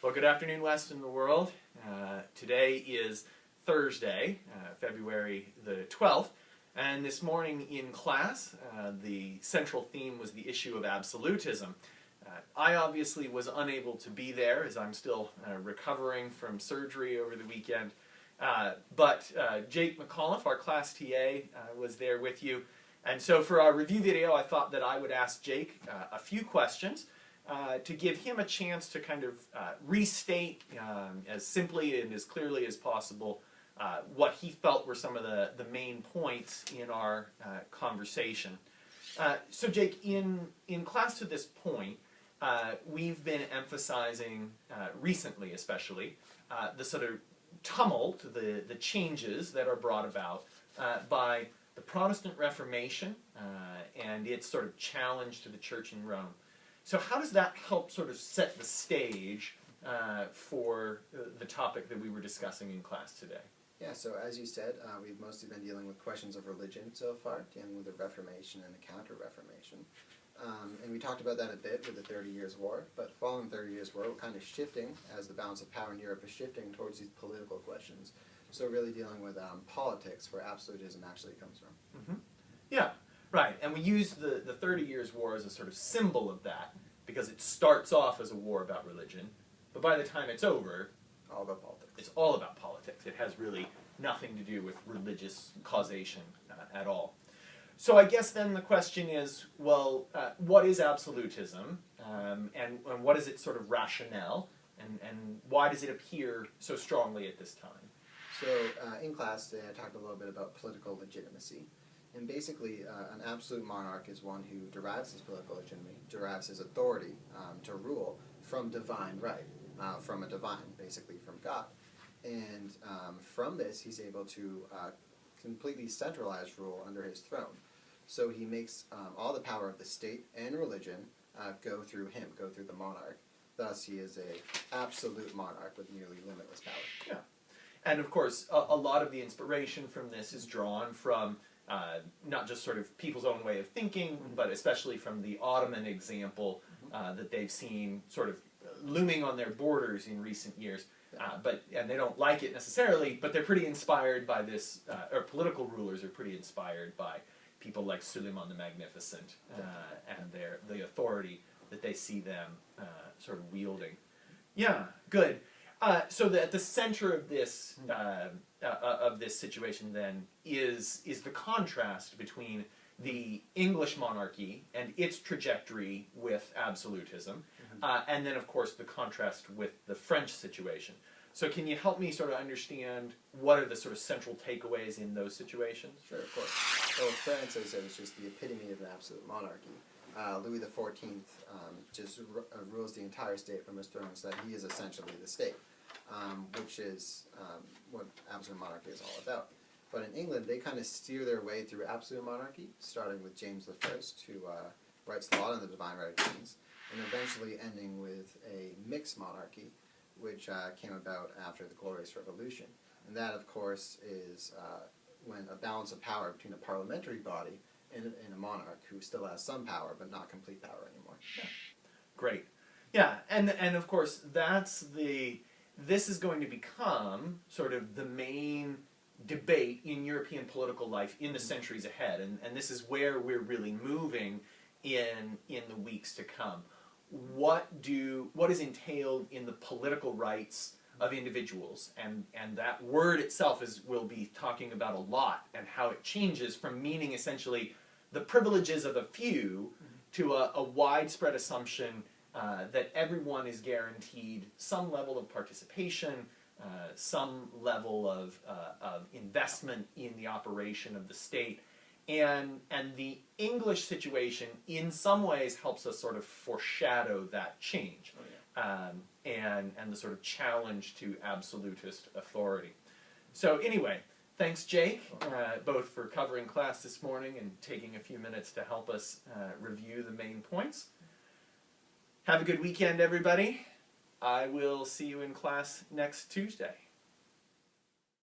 Well, good afternoon, West and the world. Today is Thursday, February the 12th, and this morning in class, the central theme was the issue of absolutism. I obviously was unable to be there as I'm still recovering from surgery over the weekend, but Jake McAuliffe, our class TA, was there with you. And so for our review video, I thought that I would ask Jake a few questions to give him a chance to kind of restate as simply and as clearly as possible what he felt were some of the main points in our conversation. So Jake, in class to this point, we've been emphasizing recently especially the sort of tumult, the changes that are brought about by the Protestant Reformation and its sort of challenge to the church in Rome. So how does that help sort of set the stage for the topic that we were discussing in class today? Yeah, so as you said, we've mostly been dealing with questions of religion so far, dealing with the Reformation and the Counter-Reformation. And we talked about that a bit with the 30 Years' War, but following the 30 Years' War, we're kind of shifting as the balance of power in Europe is shifting towards these political questions. So really dealing with politics, where absolutism actually comes from. Mm-hmm. Yeah. Right, and we use the 30 Years' War as a sort of symbol of that, because it starts off as a war about religion, but by the time it's over, All about politics. It's all about politics. It has really nothing to do with religious causation at all. So I guess then the question is, well, what is absolutism, and what is its sort of rationale, and why does it appear so strongly at this time? So in class today, I talked a little bit about political legitimacy. And basically, an absolute monarch is one who derives his political legitimacy, derives his authority to rule from divine right, from a divine, basically from God. And from this, he's able to completely centralize rule under his throne. So he makes all the power of the state and religion go through him, go through the monarch. Thus, he is an absolute monarch with nearly limitless power. Yeah. And of course, a lot of the inspiration from this is drawn from not just sort of people's own way of thinking, but especially from the Ottoman example that they've seen sort of looming on their borders in recent years. And they don't like it necessarily, but they're pretty inspired by this, or political rulers are pretty inspired by people like Suleiman the Magnificent and the authority that they see them sort of wielding. Yeah, good. So at the center of this situation then is the contrast between the English monarchy and its trajectory with absolutism, and then of course the contrast with the French situation. So can you help me sort of understand what are the sort of central takeaways in those situations? Sure, of course. So France, as I said, is just the epitome of an absolute monarchy. Louis XIV just rules the entire state from his throne, so that he is essentially the state. Which is what absolute monarchy is all about. But in England, they kind of steer their way through absolute monarchy, starting with James I, who writes the law on the divine right of kings, and eventually ending with a mixed monarchy, which came about after the Glorious Revolution. And that, of course, is when a balance of power between a parliamentary body and a monarch who still has some power, but not complete power anymore. Yeah. Great. Yeah, and of course, this is going to become sort of the main debate in European political life in the centuries ahead, and this is where we're really moving in the weeks to come. What is entailed in the political rights of individuals, and that word itself we'll be talking about a lot, and how it changes from meaning essentially the privileges of a few to a widespread assumption that everyone is guaranteed some level of participation, some level of investment in the operation of the state. And the English situation in some ways helps us sort of foreshadow that change. Oh, yeah. And the sort of challenge to absolutist authority. So anyway, thanks Jake, both for covering class this morning and taking a few minutes to help us review the main points. Have a good weekend, everybody. I will see you in class next Tuesday.